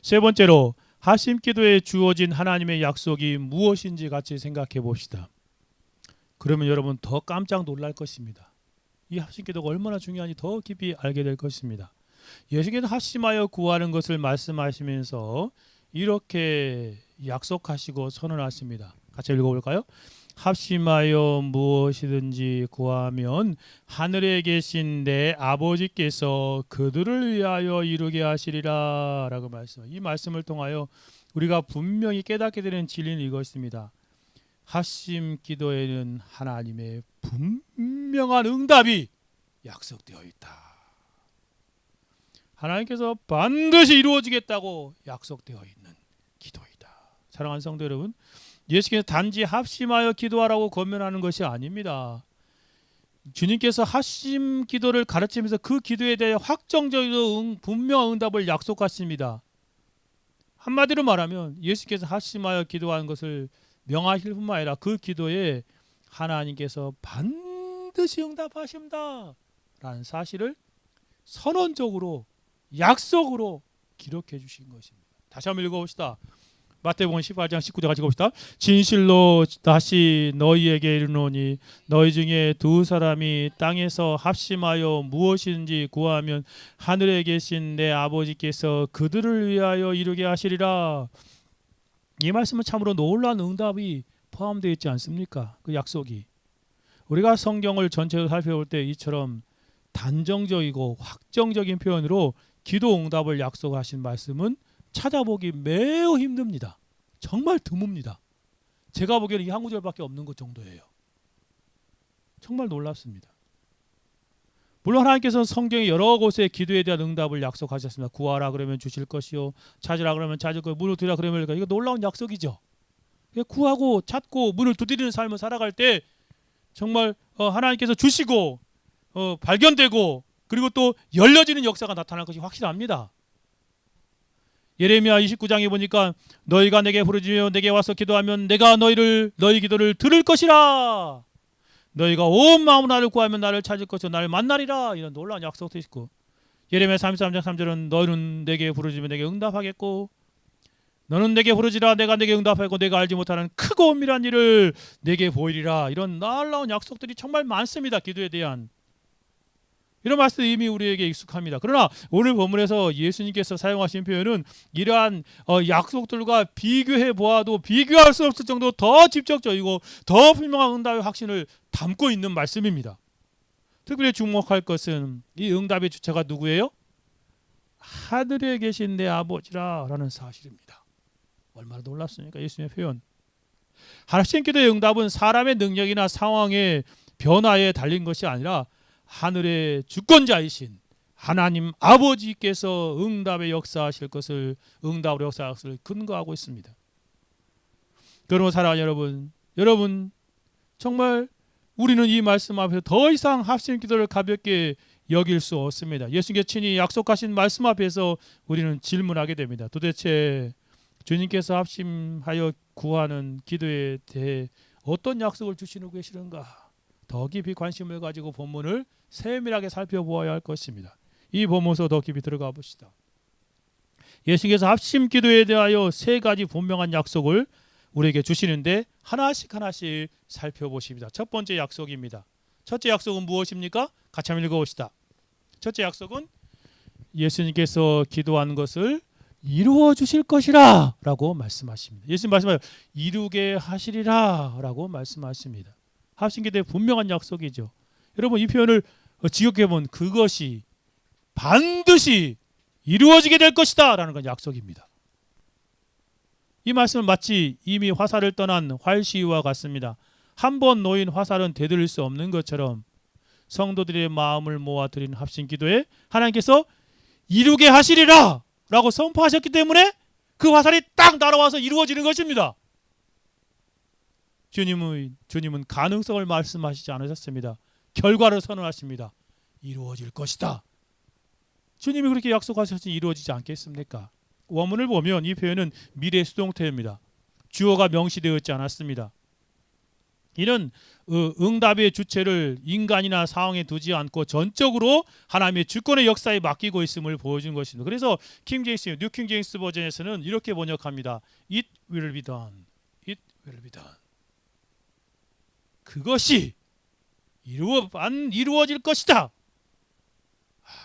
세 번째로 합심 기도에 주어진 하나님의 약속이 무엇인지 같이 생각해 봅시다. 그러면 여러분 더 깜짝 놀랄 것입니다. 이 합심 기도가 얼마나 중요한지 더 깊이 알게 될 것입니다. 예수께서 합심하여 구하는 것을 말씀하시면서 이렇게 약속하시고 선언하십니다. 같이 읽어볼까요? 합심하여 무엇이든지 구하면 하늘에 계신 내 아버지께서 그들을 위하여 이루게 하시리라 라고 말씀합니다. 이 말씀을 통하여 우리가 분명히 깨닫게 되는 진리는 이것입니다. 합심 기도에는 하나님의 분명한 응답이 약속되어 있다. 하나님께서 반드시 이루어지겠다고 약속되어 있는 기도이다. 사랑하는 성도 여러분, 예수께서 단지 합심하여 기도하라고 권면하는 것이 아닙니다. 주님께서 합심 기도를 가르치면서 그 기도에 대해 확정적이고 분명한 응답을 약속하십니다. 한마디로 말하면 예수께서 합심하여 기도하는 것을 명하실 뿐만 아니라 그 기도에 하나님께서 반드시 응답하십니다 라는 사실을 선언적으로 약속으로 기록해 주신 것입니다. 다시 한번 읽어봅시다. 마태복음 18장 19절 같이 읽어봅시다. 진실로 다시 너희에게 이르노니 너희 중에 두 사람이 땅에서 합심하여 무엇이든지 구하면 하늘에 계신 내 아버지께서 그들을 위하여 이루게 하시리라. 이 말씀은 참으로 놀라운 응답이 포함되어 있지 않습니까? 그 약속이. 우리가 성경을 전체로 살펴볼 때 이처럼 단정적이고 확정적인 표현으로 기도 응답을 약속하신 말씀은 찾아보기 매우 힘듭니다. 정말 드뭅니다. 제가 보기에는 이 한 구절밖에 없는 것 정도예요. 정말 놀랍습니다. 물론 하나님께서는 성경의 여러 곳에 기도에 대한 응답을 약속하셨습니다. 구하라 그러면 주실 것이요, 찾으라 그러면 찾을 것이요, 문을 두드리라 그러면 열릴 것이요. 이거 놀라운 약속이죠. 구하고 찾고 문을 두드리는 삶을 살아갈 때 정말 하나님께서 주시고 발견되고 그리고 또 열려지는 역사가 나타날 것이 확실합니다. 예레미야 29장에 보니까 너희가 내게 부르짖으며 내게 와서 기도하면 내가 너희 기도를 들을 것이라. 너희가 온 마음으로 나를 구하면 나를 찾을 것이요 나를 만나리라. 이런 놀라운 약속도 있고, 예레미야 33장 3절은 너는 내게 부르짖으면 내게 응답하겠고 너는 내게 부르짖으라 내가 내게 응답하고 내가 알지 못하는 크고 은밀한 일을 내게 보이리라. 이런 놀라운 약속들이 정말 많습니다. 기도에 대한 이런 말씀이 이미 우리에게 익숙합니다. 그러나 오늘 본문에서 예수님께서 사용하신 표현은 이러한 약속들과 비교해 보아도 비교할 수 없을 정도로 더 직접적이고 더 분명한 응답의 확신을 담고 있는 말씀입니다. 특별히 주목할 것은 이 응답의 주체가 누구예요? 하늘에 계신 내 아버지라 라는 사실입니다. 얼마나 놀랍습니까? 예수님의 표현. 합심 기도의 응답은 사람의 능력이나 상황의 변화에 달린 것이 아니라 하늘의 주권자이신 하나님 아버지께서 응답으로 역사하실 것을 근거하고 있습니다. 그러므로 사랑하는 여러분 정말 우리는 이 말씀 앞에서 더 이상 합심 기도를 가볍게 여길 수 없습니다. 예수님께서 친히 약속하신 말씀 앞에서 우리는 질문하게 됩니다. 도대체 주님께서 합심하여 구하는 기도에 대해 어떤 약속을 주시고 계시는가? 더 깊이 관심을 가지고 본문을 세밀하게 살펴보아야 할 것입니다. 이 본문에서 더 깊이 들어가 봅시다. 예수님께서 합심 기도에 대하여 세 가지 분명한 약속을 우리에게 주시는데 하나씩 살펴보십니다. 첫 번째 약속입니다. 첫째 약속은 무엇입니까? 같이 한번 읽어봅시다. 첫째 약속은 예수님께서 기도하는 것을 이루어 주실 것이라 라고 말씀하십니다. 예수님 말씀하세요. 이루게 하시리라 라고 말씀하십니다. 합심 기도의 분명한 약속이죠. 여러분 이 표현을 지역해보면 그것이 반드시 이루어지게 될 것이다 라는 건 약속입니다. 이 말씀은 마치 이미 화살을 떠난 활시위와 같습니다. 한 번 놓인 화살은 되돌릴 수 없는 것처럼 성도들의 마음을 모아 드린 합심 기도에 하나님께서 이루게 하시리라 라고 선포하셨기 때문에 그 화살이 딱 날아와서 이루어지는 것입니다. 주님은 가능성을 말씀하시지 않으셨습니다. 결과를 선언하십니다. 이루어질 것이다. 주님이 그렇게 약속하셨으니 이루어지지 않겠습니까? 원문을 보면 이 표현은 미래 수동태입니다. 주어가 명시되어 있지 않았습니다. 이는 응답의 주체를 인간이나 상황에 두지 않고 전적으로 하나님의 주권의 역사에 맡기고 있음을 보여준 것입니다. 그래서 킹제임스, 뉴킹제임스 버전에서는 이렇게 번역합니다. It will be done. It will be done. 그것이 이루어질 것이다.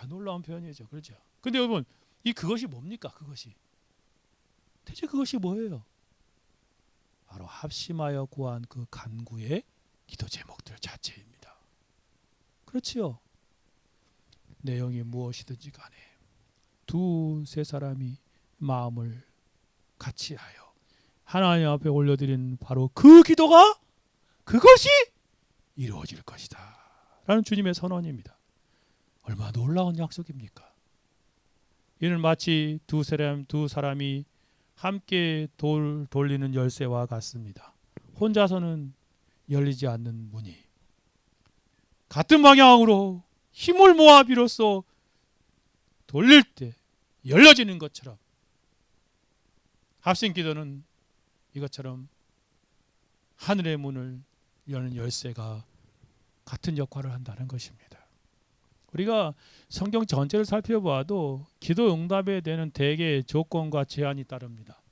놀라운 표현이죠. 그렇죠? 근데 여러분, 이 그것이 뭡니까? 그것이 대체 그것이 뭐예요? 바로 합심하여 구한 그 간구의 기도 제목들 자체입니다. 그렇지요? 내용이 무엇이든지 간에 두세 사람이 마음을 같이 하여 하나님 앞에 올려드린 바로 그 기도가 그것이 이루어질 것이다 라는 주님의 선언입니다. 얼마나 놀라운 약속입니까? 이는 마치 두 사람이 함께 돌리는 열쇠와 같습니다. 혼자서는 열리지 않는 문이 같은 방향으로 힘을 모아 비로소 돌릴 때 열려지는 것처럼 합심 기도는 이것처럼 하늘의 문을 여는 열쇠가 같은 역할을 한다는 것입니다. 우리가 성경 전체를 살펴봐도 기도 응답에 대한 대개의 조건과 제한이 따릅니다.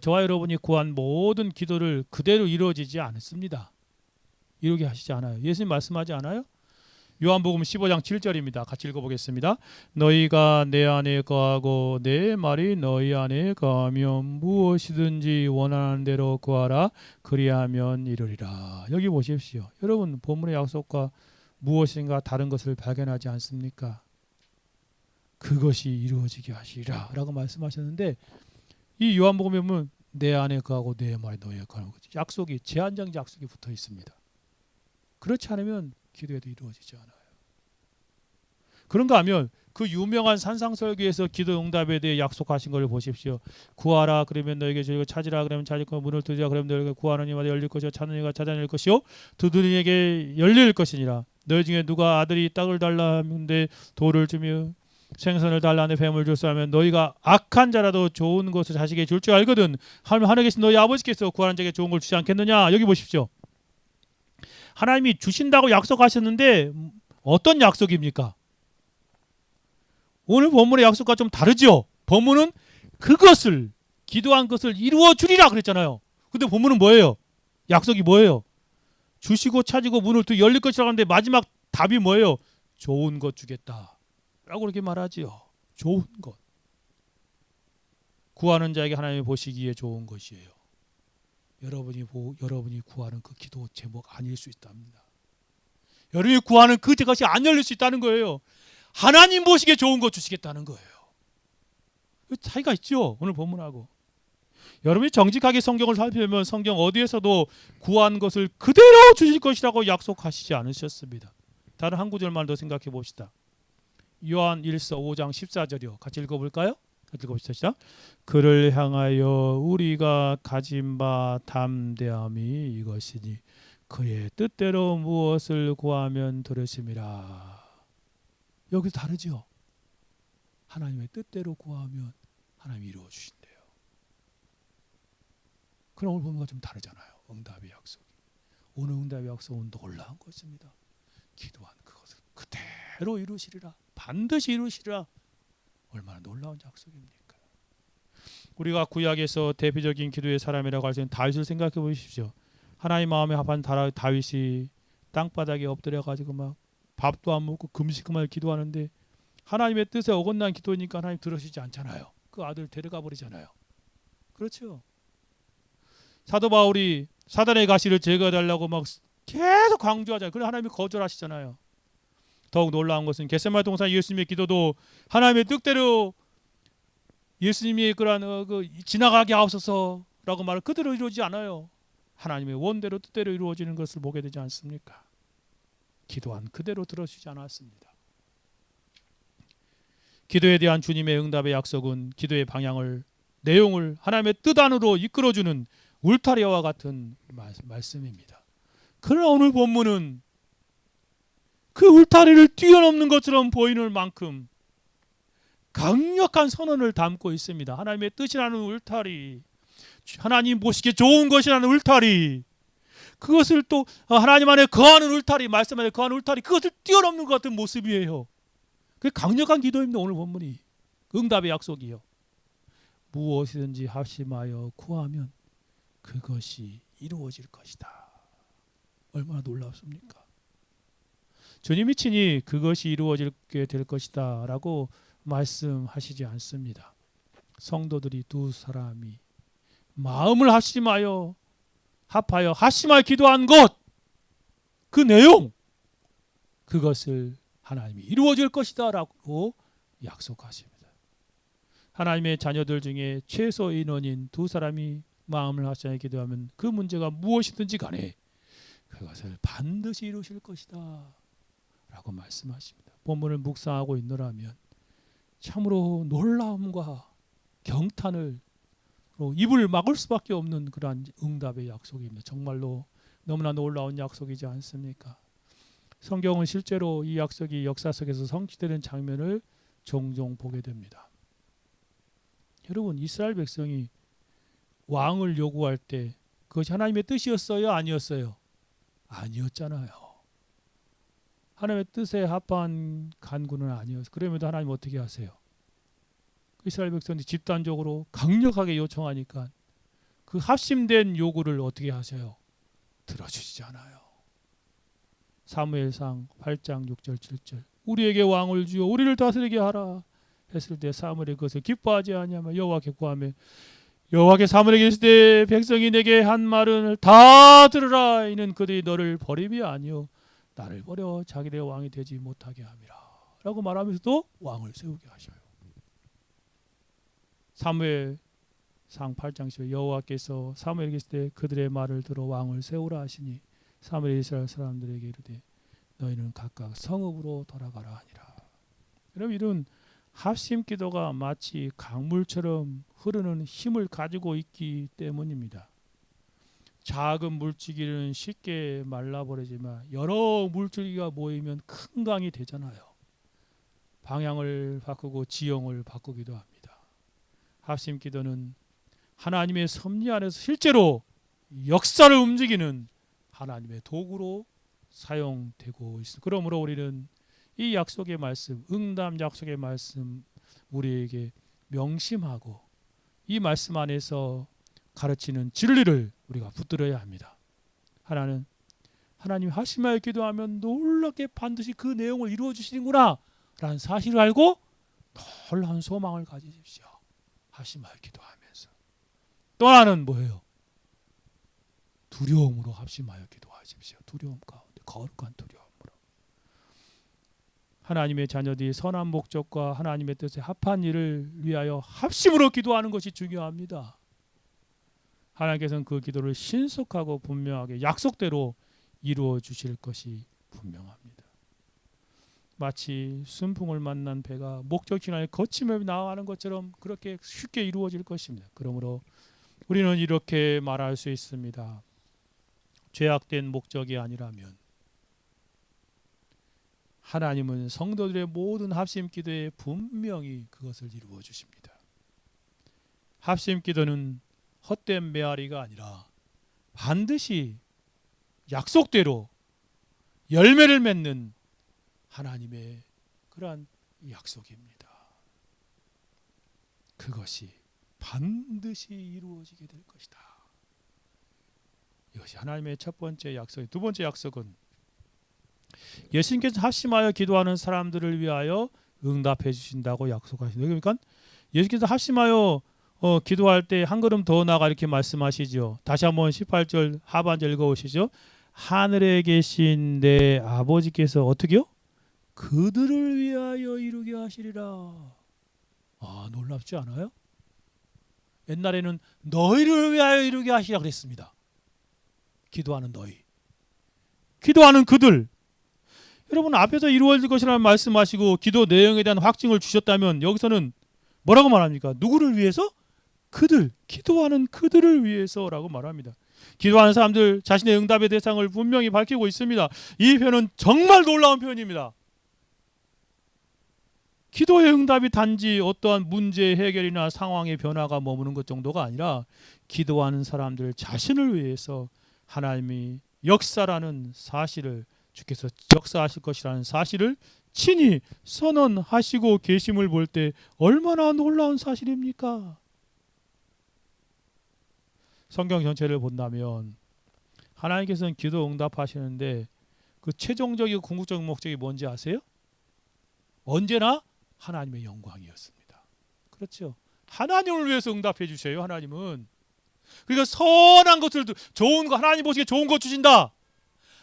저와 여러분이 구한 모든 기도를 그대로 이루어지지 않습니다. 이루게 하시지 않아요. 예수님 말씀하지 않아요? 요한복음 15장 7절입니다. 같이 읽어보겠습니다. 너희가 내 안에 거하고 내 말이 너희 안에 거하면 무엇이든지 원하는 대로 구하라. 그리하면 이루리라. 여기 보십시오. 여러분, 본문의 약속과 무엇인가 다른 것을 발견하지 않습니까? 그것이 이루어지게 하시리라 라고 말씀하셨는데, 이 요한복음에 보면 내 안에 거하고 내 말이 너희에 거하는 거지. 약속이, 제한적 약속이 붙어 있습니다. 그렇지 않으면 기도에도 이루어지지 않아요. 그런가 하면 그 유명한 산상설교에서 기도 응답에 대해 약속하신 걸 보십시오. 구하라 그러면 너에게 주리고, 찾으라 그러면 찾을 것이고, 문을 두드리라 그러면 너에게 구하는 이마다 열릴 것이요 찾는 이가 찾아낼 것이요 두드리는 이에게 열릴 것이니라. 너희 중에 누가 아들이 떡을 달라 하는데 돌을 주며 생선을 달라는데 뱀을 줄수 하면 너희가 악한 자라도 좋은 것을 자식에게 줄 줄 알거든. 하나님에 계신 너희 아버지께서 구하는 자에게 좋은 걸 주지 않겠느냐. 여기 보십시오. 하나님이 주신다고 약속하셨는데 어떤 약속입니까? 오늘 본문의 약속과 좀 다르죠. 본문은 그것을, 기도한 것을 이루어 주리라 그랬잖아요. 근데 본문은 뭐예요? 약속이 뭐예요? 주시고 찾으고 문을 또 열릴 것이라고 하는데 마지막 답이 뭐예요? 좋은 것 주겠다 라고 그렇게 말하지요. 좋은 것. 구하는 자에게 하나님이 보시기에 좋은 것이에요. 여러분이 구하는 그 기도 제목 아닐 수 있답니다. 여러분이 구하는 그 것이 안 열릴 수 있다는 거예요. 하나님 보시기에 좋은 것 주시겠다는 거예요. 차이가 있죠. 오늘 본문하고. 여러분이 정직하게 성경을 살펴보면 성경 어디에서도 구한 것을 그대로 주실 것이라고 약속하시지 않으셨습니다. 다른 한 구절만 더 생각해 봅시다. 요한 1서 5장 14절이요. 같이 읽어볼까요? 같이 읽어봅시다. 그를 향하여 우리가 가진 바 담대함이 이것이니 그의 뜻대로 무엇을 구하면 들으심이라. 여기서 다르죠. 하나님의 뜻대로 구하면 하나님이 이루어 주신대요. 그럼 오늘 보면 좀 다르잖아요. 응답의 약속이. 오늘 응답의 약속은 놀라운 것입니다. 기도한 그것을 그대로 이루시리라. 반드시 이루시리라. 얼마나 놀라운 약속입니까? 우리가 구약에서 대표적인 기도의 사람이라고 할 수 있는 다윗을 생각해 보십시오. 하나님 마음에 합한 다윗이 땅바닥에 엎드려 가지고 막 밥도 안 먹고 금식만 기도하는데 하나님의 뜻에 어긋난 기도니까 하나님 들으시지 않잖아요. 그 아들 데려가 버리잖아요. 그렇죠? 사도 바울이 사단의 가시를 제거해달라고 막 계속 강조하잖아요. 그래 하나님이 거절하시잖아요. 더욱 놀라운 것은 겟세마네 동산 예수님의 기도도 하나님의 뜻대로 예수님이 그러한 지나가게 하옵소서라고 말을 그대로 이루어지지 않아요. 하나님의 원대로 뜻대로 이루어지는 것을 보게 되지 않습니까? 기도한 그대로 들어주지 않았습니다. 기도에 대한 주님의 응답의 약속은 기도의 방향을, 내용을 하나님의 뜻 안으로 이끌어주는 울타리와 같은 말씀입니다. 그러나 오늘 본문은 그 울타리를 뛰어넘는 것처럼 보이는 만큼 강력한 선언을 담고 있습니다. 하나님의 뜻이라는 울타리, 하나님 보시기에 좋은 것이라는 울타리, 그것을 또 하나님 안에 거하는 울타리, 말씀 안에 거하는 울타리, 그것을 뛰어넘는 것 같은 모습이에요. 그게 강력한 기도입니다. 오늘 본문이 응답의 약속이요. 무엇이든지 합심하여 구하면 그것이 이루어질 것이다. 얼마나 놀랍습니까? 주님이 친히 그것이 이루어지게 될 것이다 라고 말씀하시지 않습니다. 성도들이 두 사람이 마음을 합심하여 기도한 것, 그 내용, 그것을 하나님이 이루어질 것이다 라고 약속하십니다. 하나님의 자녀들 중에 최소 인원인 두 사람이 마음을 합심하여 기도하면 그 문제가 무엇이든지 간에 그것을 반드시 이루실 것이다 라고 말씀하십니다. 본문을 묵상하고 있노라면 참으로 놀라움과 경탄을 입을 막을 수밖에 없는 그러한 응답의 약속입니다. 정말로 너무나 놀라운 약속이지 않습니까? 성경은 실제로 이 약속이 역사 속에서 성취되는 장면을 종종 보게 됩니다. 여러분, 이스라엘 백성이 왕을 요구할 때 그것이 하나님의 뜻이었어요? 아니었어요? 아니었잖아요. 하나님의 뜻에 합한 간구는 아니었어요. 그럼에도 하나님 어떻게 하세요? 이스라엘 백성들이 집단적으로 강력하게 요청하니까 그 합심된 요구를 어떻게 하세요? 들어주시지 않아요. 사무엘상 8장 6절 7절 우리에게 왕을 주어 우리를 다스리게 하라 했을 때 사무엘이 그것을 기뻐하지 아니하며 여호와께 구하며 여호와께 사무엘에게 있을 때 백성이 내게 한 말을 다 들으라. 이는 그들이 너를 버림이 아니요 나를 버려 자기들의 왕이 되지 못하게 함이라 라고 말하면서도 왕을 세우게 하셔요. 사무엘상 8장 10절 여호와께서 사무엘에게 있을 때 그들의 말을 들어 왕을 세우라 하시니 사무엘이 이스라엘 사람들에게 이르되 너희는 각각 성읍으로 돌아가라 하니라. 여러분, 이런 합심 기도가 마치 강물처럼 흐르는 힘을 가지고 있기 때문입니다. 작은 물줄기는 쉽게 말라버리지만 여러 물줄기가 모이면 큰 강이 되잖아요. 방향을 바꾸고 지형을 바꾸기도 합니다. 합심 기도는 하나님의 섭리 안에서 실제로 역사를 움직이는 하나님의 도구로 사용되고 있습니다. 그러므로 우리는 이 약속의 말씀, 응답 약속의 말씀 우리에게 명심하고 이 말씀 안에서 가르치는 진리를 우리가 붙들어야 합니다. 하나는 하나님 합심하여 기도하면 놀랍게 반드시 그 내용을 이루어 주시는구나 라는 사실을 알고 놀라운 소망을 가지십시오. 합심하여 기도하면서. 또 하나는 뭐예요? 두려움으로 합심하여 기도하십시오. 두려움 가운데 거룩한 두려움으로. 하나님의 자녀들이 선한 목적과 하나님의 뜻에 합한 일을 위하여 합심으로 기도하는 것이 중요합니다. 하나님께서는 그 기도를 신속하고 분명하게 약속대로 이루어 주실 것이 분명합니다. 마치 순풍을 만난 배가 목적지 향해 거침없이 나아가는 것처럼 그렇게 쉽게 이루어질 것입니다. 그러므로 우리는 이렇게 말할 수 있습니다. 죄악된 목적이 아니라면 하나님은 성도들의 모든 합심 기도에 분명히 그것을 이루어 주십니다. 합심 기도는 헛된 메아리가 아니라 반드시 약속대로 열매를 맺는 하나님의 그러한 약속입니다. 그것이 반드시 이루어지게 될 것이다. 이것이 하나님의 첫 번째 약속이고, 두 번째 약속은 예수님께서 합심하여 기도하는 사람들을 위하여 응답해 주신다고 약속하십니다. 그러니까 예수께서 합심하여 기도할 때 한 걸음 더 나아가 이렇게 말씀하시죠. 다시 한번 18절 하반절 읽어보시죠. 하늘에 계신 내 아버지께서 어떻게요? 그들을 위하여 이루게 하시리라. 놀랍지 않아요? 옛날에는 너희를 위하여 이루게 하시라 그랬습니다. 기도하는 너희, 기도하는 그들. 여러분, 앞에서 이루어질 것이라는 말씀하시고 기도 내용에 대한 확증을 주셨다면 여기서는 뭐라고 말합니까? 누구를 위해서? 그들, 기도하는 그들을 위해서라고 말합니다. 기도하는 사람들 자신의 응답의 대상을 분명히 밝히고 있습니다. 이 표현은 정말 놀라운 표현입니다. 기도의 응답이 단지 어떠한 문제 해결이나 상황의 변화가 머무는 것 정도가 아니라 기도하는 사람들 자신을 위해서 하나님이 역사라는 사실을, 주께서 역사하실 것이라는 사실을 친히 선언하시고 계심을 볼 때 얼마나 놀라운 사실입니까? 성경 전체를 본다면 하나님께서는 기도 응답하시는데 그 최종적이고 궁극적인 목적이 뭔지 아세요? 언제나 하나님의 영광이었습니다. 그렇죠? 하나님을 위해서 응답해 주세요. 하나님은. 그러니까 선한 것을, 좋은 거, 하나님 보시기에 좋은 거 주신다.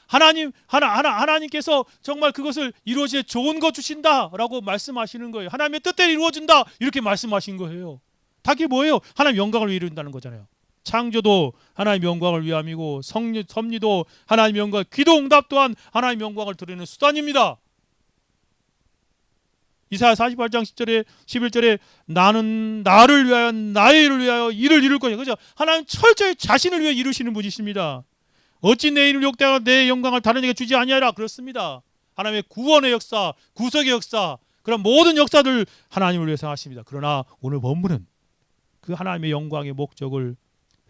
하나님께서 정말 그것을 이루어지게 좋은 거 주신다라고 말씀하시는 거예요. 하나님의 뜻대로 이루어진다 이렇게 말씀하신 거예요. 다 그게 뭐예요? 하나님 영광을 위해 이룬다는 거잖아요. 창조도 하나님 영광을 위함이고 섭리도 하나님 영광, 기도 응답 또한 하나님 영광을 드리는 수단입니다. 이사야 48장 10절에 11절에 나는 나를 위하여 나의 일을 위하여 일을 이룰 것이야. 그죠? 하나님 철저히 자신을 위해 이루시는 분이십니다. 어찌 내 이름을 욕되고 내 영광을 다른 에게 주지 아니하라. 그렇습니다. 하나님의 구원의 역사, 구속의 역사, 그런 모든 역사들 하나님을 위해서 하십니다. 그러나 오늘 본문은 그 하나님의 영광의 목적을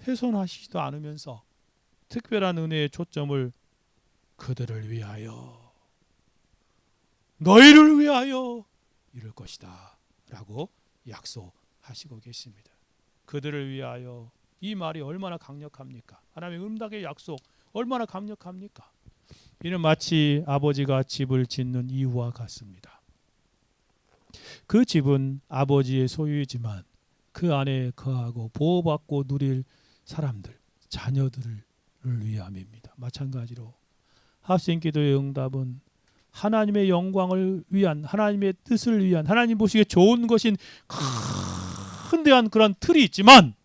훼손하시지도 않으면서 특별한 은혜의 초점을 그들을 위하여, 너희를 위하여 이룰 것이다 라고 약속하시고 계십니다. 그들을 위하여, 이 말이 얼마나 강력합니까? 하나님의 응답의 약속 얼마나 강력합니까? 이는 마치 아버지가 집을 짓는 이유와 같습니다. 그 집은 아버지의 소유이지만 그 안에 거하고 보호받고 누릴 사람들, 자녀들을 위함입니다. 마찬가지로 합심기도의 응답은 하나님의 영광을 위한, 하나님의 뜻을 위한, 하나님 보시기에 좋은 것인 큰대한 그런 틀이 있지만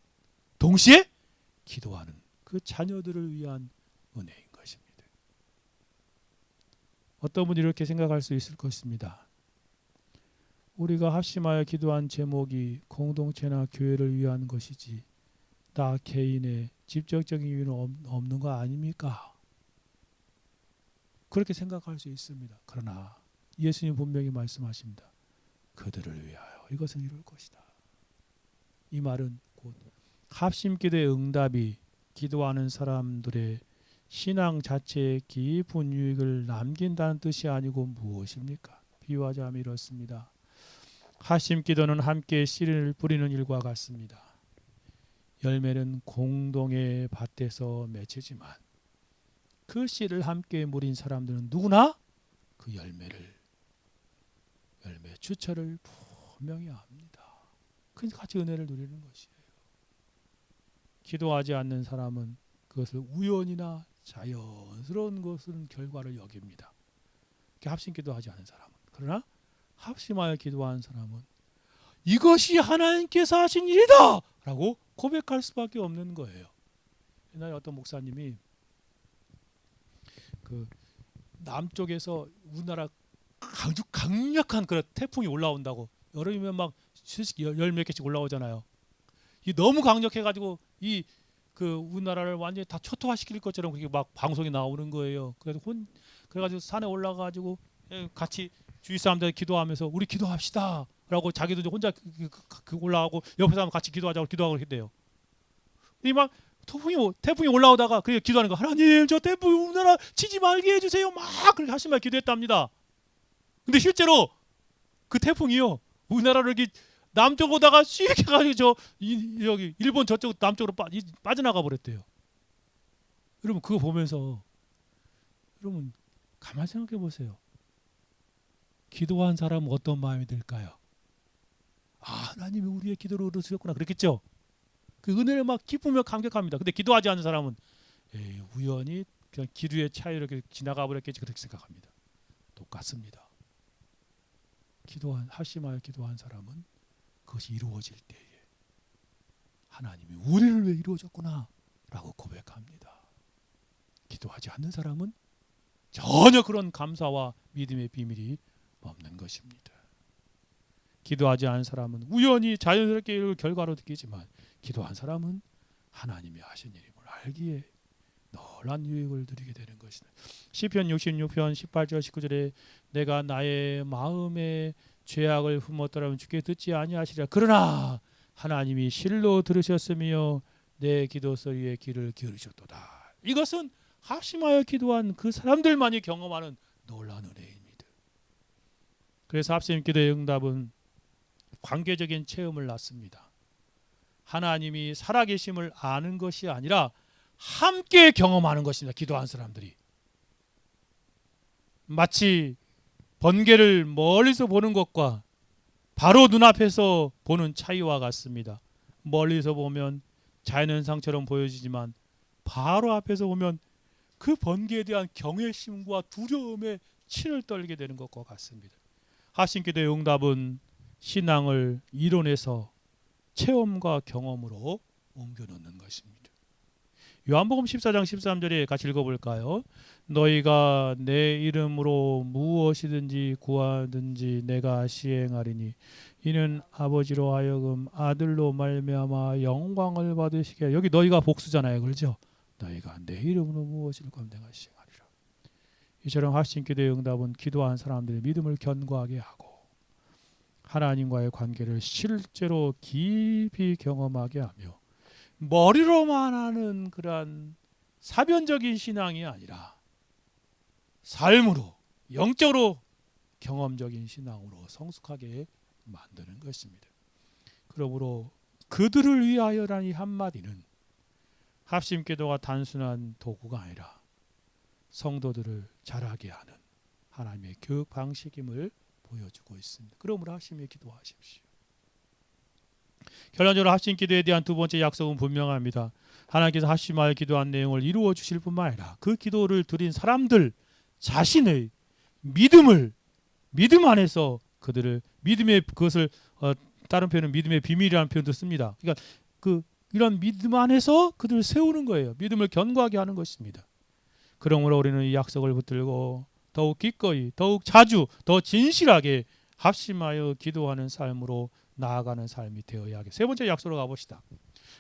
동시에 기도하는 그 자녀들을 위한 은혜인 것입니다. 어떤 분이 이렇게 생각할 수 있을 것입니다. 우리가 합심하여 기도한 제목이 공동체나 교회를 위한 것이지 나 개인의 직접적인 이유는 없는 거 아닙니까? 그렇게 생각할 수 있습니다. 그러나 예수님 분명히 말씀하십니다. 그들을 위하여 이것은 이룰 것이다. 이 말은 곧 합심기도의 응답이 기도하는 사람들의 신앙 자체에 깊은 유익을 남긴다는 뜻이 아니고 무엇입니까? 비유하자면 이렇습니다. 합심기도는 함께 씨를 뿌리는 일과 같습니다. 열매는 공동의 밭에서 맺히지만 그 씨를 함께 무린 사람들은 누구나 그 열매 주처를 분명히 압니다. 그래서 같이 은혜를 누리는 것이에요. 기도하지 않는 사람은 그것을 우연이나 자연스러운 것은 결과를 여깁니다. 합심 기도하지 않은 사람은. 그러나 합심하여 기도하는 사람은 이것이 하나님께서 하신 일이다 라고 고백할 수밖에 없는 거예요. 옛날에 어떤 목사님이 그 남쪽에서 우리나라 아주 강력한 그런 태풍이 올라온다고, 여름이면 막 열 몇 개씩 올라오잖아요. 이 너무 강력해가지고 이 그 우리나라를 완전히 다 초토화시킬 것처럼 그렇게 막 방송이 나오는 거예요. 그래가지고 산에 올라가가지고 같이 주위 사람들 기도하면서 우리 기도합시다라고 자기도 혼자 올라가고 옆에 사람 같이 기도하자고 기도하고 그렇게 돼요. 이 막 태풍이 올라오다가 그게 기도하는 거, 하나님 저 태풍 우리나라 치지 말게 해주세요 막 그렇게 하시면 기도했답니다. 근데 실제로 그 태풍이요 우리나라를 이렇게 남쪽 오다가 씩 해가지고 여기 일본 저쪽 남쪽으로 빠져나가 버렸대요. 여러분 그거 보면서 여러분 가만히 생각해 보세요. 기도한 사람은 어떤 마음이 들까요? 아, 하나님이 우리의 기도를 들으셨구나 그랬겠죠. 그 은혜를 막 기쁘며 감격합니다. 근데 기도하지 않는 사람은 우연히 그냥 기류의 차이로 이렇게 지나가 버렸겠지 그렇게 생각합니다. 똑같습니다. 합심하여 기도한 사람은 그것이 이루어질 때에 하나님이 우리를 위해 이루어졌구나 라고 고백합니다. 기도하지 않는 사람은 전혀 그런 감사와 믿음의 비밀이 없는 것입니다. 기도하지 않은 사람은 우연히 자연스럽게 이룰 결과로 느끼지만 기도한 사람은 하나님이 하신 일임을 알기에 놀란 유익을 누리게 되는 것이다. 시편 66편 18절 19절에 내가 나의 마음에 죄악을 품었더라면 주께 듣지 아니하시리라. 그러나 하나님이 실로 들으셨으며 내 기도 소리에 귀를 기울이셨도다. 이것은 합심하여 기도한 그 사람들만이 경험하는 놀라운 은혜입니다. 그래서 합심 기도의 응답은 관계적인 체험을 낳습니다. 하나님이 살아계심을 아는 것이 아니라 함께 경험하는 것입니다. 기도한 사람들이. 마치 번개를 멀리서 보는 것과 바로 눈앞에서 보는 차이와 같습니다. 멀리서 보면 자연현상처럼 보여지지만 바로 앞에서 보면 그 번개에 대한 경외심과 두려움에 치를 떨게 되는 것과 같습니다. 합심기도의 응답은 신앙을 이론에서 체험과 경험으로 옮겨놓는 것입니다. 요한복음 14장 13절에 같이 읽어볼까요? 너희가 내 이름으로 무엇이든지 구하든지 내가 시행하리니 이는 아버지로 하여금 아들로 말미암아 영광을 받으시게. 여기 너희가 복수잖아요, 그렇죠? 너희가 내 이름으로 무엇을 구하면 내가 시행하리라. 이처럼 합심기도의 응답은 기도한 사람들의 믿음을 견고하게 하고 하나님과의 관계를 실제로 깊이 경험하게 하며 머리로만 하는 그러한 사변적인 신앙이 아니라 삶으로, 영적으로 경험적인 신앙으로 성숙하게 만드는 것입니다. 그러므로 그들을 위하여라는 이 한마디는 합심기도가 단순한 도구가 아니라 성도들을 자라게 하는 하나님의 교육 방식임을 보여주고 있습니다. 그러므로 합심에 기도하십시오. 결론적으로 합심기도에 대한 두 번째 약속은 분명합니다. 하나님께서 합심하여 기도한 내용을 이루어 주실 뿐만 아니라 그 기도를 드린 사람들 자신의 믿음 안에서 그들을 믿음의 그것을 다른 표현은 믿음의 비밀이라는 표현도 씁니다. 그러니까 이런 믿음 안에서 그들을 세우는 거예요. 믿음을 견고하게 하는 것입니다. 그러므로 우리는 이 약속을 붙들고 더욱 기꺼이, 더욱 자주, 더 진실하게 합심하여 기도하는 삶으로 나아가는 삶이 되어야 하겠습니다. 세 번째 약속으로 가봅시다.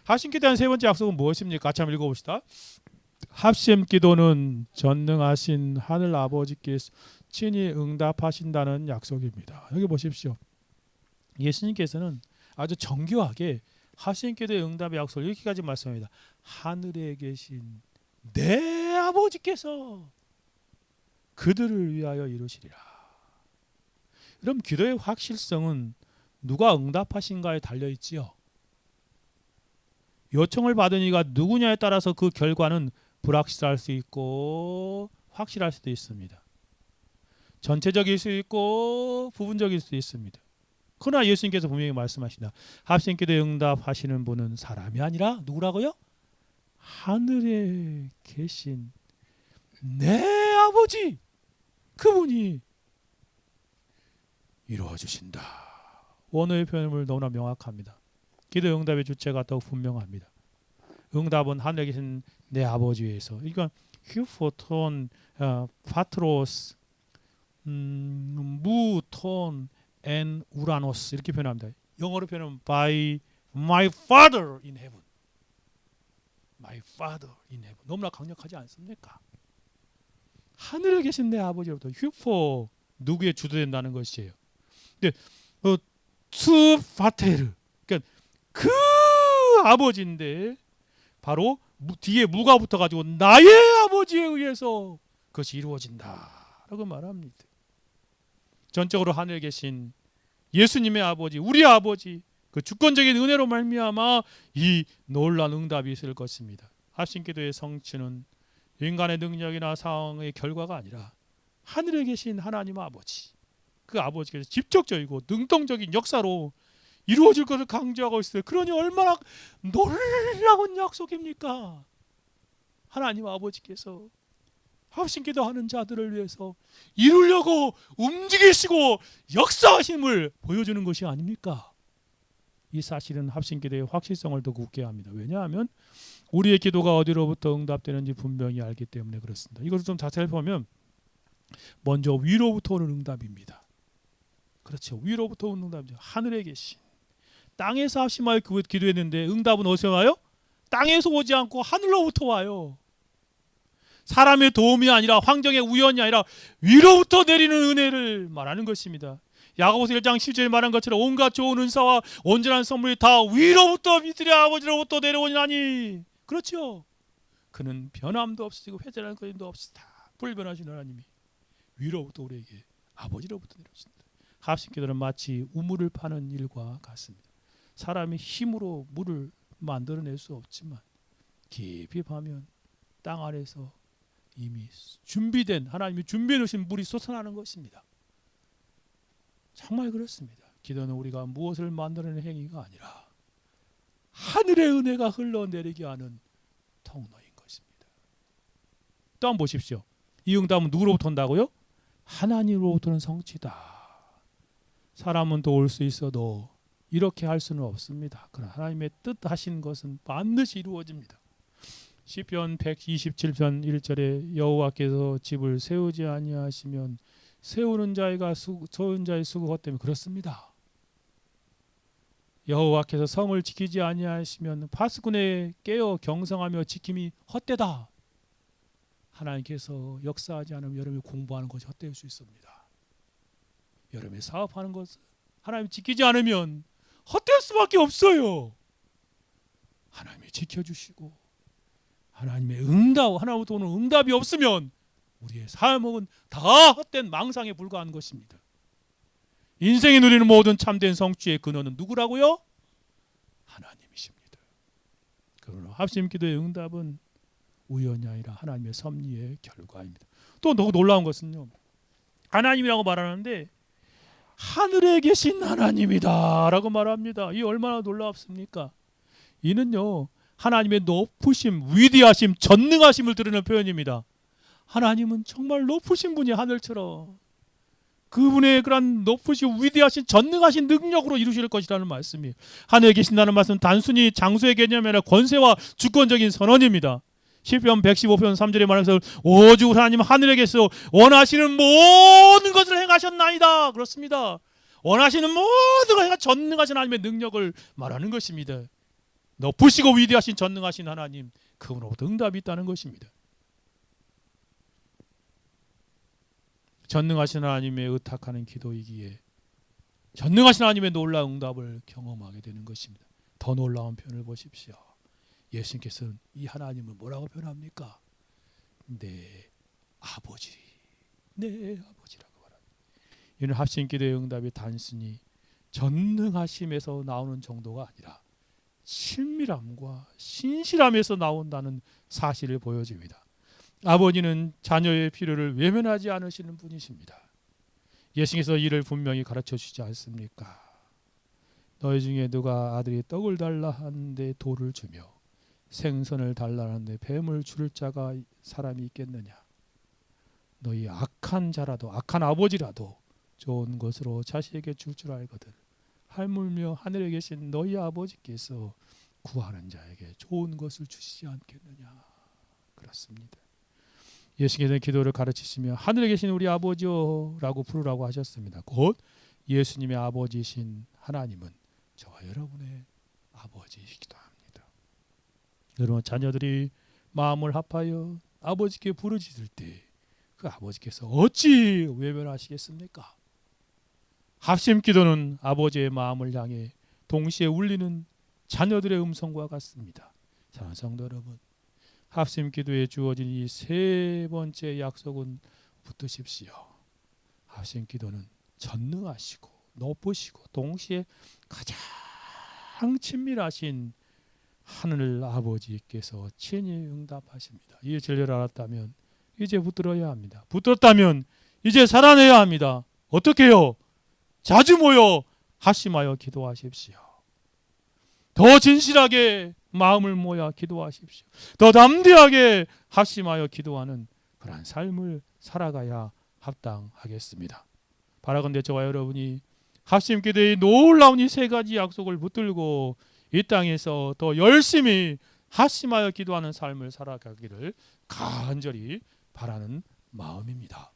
합심기도의 세 번째 약속은 무엇입니까? 같이 한번 읽어봅시다. 합심기도는 전능하신 하늘 아버지께서 친히 응답하신다는 약속입니다. 여기 보십시오. 예수님께서는 아주 정교하게 합심기도의 응답의 약속을 이렇게까지 말씀합니다. 하늘에 계신 내 아버지께서 그들을 위하여 이루시리라. 그럼 기도의 확실성은 누가 응답하신가에 달려있지요. 요청을 받은 이가 누구냐에 따라서 그 결과는 불확실할 수 있고 확실할 수도 있습니다. 전체적일 수 있고 부분적일 수도 있습니다. 그러나 예수님께서 분명히 말씀하신다. 합심기도에 응답하시는 분은 사람이 아니라 누구라고요? 하늘에 계신 내 아버지, 그분이 이루어 주신다. 원어의 표현을 너무나 명확합니다. 기도 응답의 주체가 더욱 분명합니다. 응답은 하늘에 계신 내 아버지에서. 이건 휴포톤, 파트로스, 무톤, 앤 우라노스 이렇게 표현합니다. 영어로 표현하면 by my father in heaven. My father in heaven. 너무나 강력하지 않습니까? 하늘에 계신 내 아버지로부터 휴포 누구에 주도된다는 것이에요. 근데 수 파테르, 그러니까 그 아버지인데 바로 뒤에 무가 붙어가지고 나의 아버지에 의해서 그것이 이루어진다라고 말합니다. 전적으로 하늘에 계신 예수님의 아버지, 우리 아버지, 그 주권적인 은혜로 말미암아 이 놀라운 응답이 있을 것입니다. 합심기도의 성취는 인간의 능력이나 상황의 결과가 아니라 하늘에 계신 하나님 아버지, 그 아버지께서 직접적이고 능동적인 역사로 이루어질 것을 강조하고 있어요. 그러니 얼마나 놀라운 약속입니까? 하나님 아버지께서 합심기도하는 자들을 위해서 이루려고 움직이시고 역사하심을 보여주는 것이 아닙니까? 이 사실은 합심기도의 확실성을 더 굳게 합니다. 왜냐하면 우리의 기도가 어디로부터 응답되는지 분명히 알기 때문에 그렇습니다. 이것을 좀 자세히 보면 먼저 위로부터 오는 응답입니다. 그렇죠. 위로부터 오는 응답이죠. 하늘에 계신, 땅에서 합심하여 기도했는데 응답은 어디서 와요? 땅에서 오지 않고 하늘로부터 와요. 사람의 도움이 아니라 환경의 우연이 아니라 위로부터 내리는 은혜를 말하는 것입니다. 야고보서 1장 10절에 말한 것처럼 온갖 좋은 은사와 온전한 선물이 다 위로부터 믿으려 아버지로부터 내려오니라니. 그렇죠. 그는 변함도 없으시고 회전하는 것도 없이 다 불변하신 하나님이 위로부터 우리에게 아버지로부터 내려오신다. 합심기도는 마치 우물을 파는 일과 같습니다. 사람이 힘으로 물을 만들어낼 수 없지만 깊이 파면 땅 아래서 이미 준비된 하나님이 준비해 놓으신 물이 솟아나는 것입니다. 정말 그렇습니다. 기도는 우리가 무엇을 만들어내는 행위가 아니라 하늘의 은혜가 흘러내리게 하는 통로인 것입니다. 또 한번 보십시오. 이 응답은 누구로부터 온다고요? 하나님으로부터 오는 성취다. 사람은 도울 수 있어도 이렇게 할 수는 없습니다. 그러나 하나님의 뜻하신 것은 반드시 이루어집니다. 시편 127편 1절에 여호와께서 집을 세우지 아니하시면 세우는 자가 세우는 자의 수고 헛되면 그렇습니다. 여호와께서 성을 지키지 아니하시면 파수꾼에 깨어 경성하며 지킴이 헛되다. 하나님께서 역사하지 않으면 여러분이 공부하는 것이 헛될 수 있습니다. 여러분이 사업하는 것을 하나님이 지키지 않으면 헛될 수밖에 없어요. 하나님이 지켜주시고 하나님의 응답, 하나님부터 오는 응답이 없으면 우리의 삶은 다 헛된 망상에 불과한 것입니다. 인생이 누리는 모든 참된 성취의 근원은 누구라고요? 하나님이십니다. 그러나 합심기도의 응답은 우연이 아니라 하나님의 섭리의 결과입니다. 또 너무 놀라운 것은요, 하나님이라고 말하는데 하늘에 계신 하나님이다 라고 말합니다. 이 얼마나 놀랍습니까? 이는요 하나님의 높으심, 위대하심, 전능하심을 드러내는 표현입니다. 하나님은 정말 높으신 분이 하늘처럼 그분의 그런 높으신 위대하신 전능하신 능력으로 이루실 것이라는 말씀이에요. 하늘에 계신다는 말씀은 단순히 장소의 개념이 아니라 권세와 주권적인 선언입니다. 시편 115편 3절에 말해서 오직 하나님 하늘에 계셔 원하시는 모든 것을 행하셨나이다. 그렇습니다. 원하시는 모든 것을 행하 전능하신 하나님의 능력을 말하는 것입니다. 높으시고 위대하신 전능하신 하나님, 그분으로부터 응답이 있다는 것입니다. 전능하신 하나님의 의탁하는 기도이기에 전능하신 하나님의 놀라운 응답을 경험하게 되는 것입니다. 더 놀라운 표현을 보십시오. 예수님께서는 이 하나님을 뭐라고 표현합니까? 내 아버지, 내 아버지라고 말합니다. 이는 합심기도의 응답이 단순히 전능하심에서 나오는 정도가 아니라 친밀함과 신실함에서 나온다는 사실을 보여줍니다. 아버지는 자녀의 필요를 외면하지 않으시는 분이십니다. 예수님께서 이를 분명히 가르쳐 주시지 않습니까? 너희 중에 누가 아들이 떡을 달라 하는데 돌을 주며 생선을 달라 하는데 뱀을 줄 자가 사람이 있겠느냐? 너희 악한 자라도 악한 아버지라도 좋은 것으로 자식에게 줄 줄 알거든 하물며 하늘에 계신 너희 아버지께서 구하는 자에게 좋은 것을 주시지 않겠느냐? 그렇습니다. 예수님께서 기도를 가르치시며 하늘에 계신 우리 아버지여라고 부르라고 하셨습니다. 곧 예수님의 아버지이신 하나님은 저와 여러분의 아버지이시기도 합니다. 여러분 자녀들이 마음을 합하여 아버지께 부르짖을 때 그 아버지께서 어찌 외면하시겠습니까? 합심기도는 아버지의 마음을 향해 동시에 울리는 자녀들의 음성과 같습니다. 사랑하는 성도 여러분, 합심기도에 주어진 이 세 번째 약속은 붙드십시오. 합심기도는 전능하시고 높으시고 동시에 가장 친밀하신 하늘 아버지께서 친히 응답하십니다. 이 진리를 알았다면 이제 붙들어야 합니다. 붙들었다면 이제 살아내야 합니다. 어떻게 해요? 자주 모여 합심하여 기도하십시오. 더 진실하게 마음을 모아 기도하십시오. 더 담대하게 합심하여 기도하는 그러한 삶을 살아가야 합당하겠습니다. 바라건대 저와 여러분이 합심 기도의 놀라운 이 세 가지 약속을 붙들고 이 땅에서 더 열심히 합심하여 기도하는 삶을 살아가기를 간절히 바라는 마음입니다.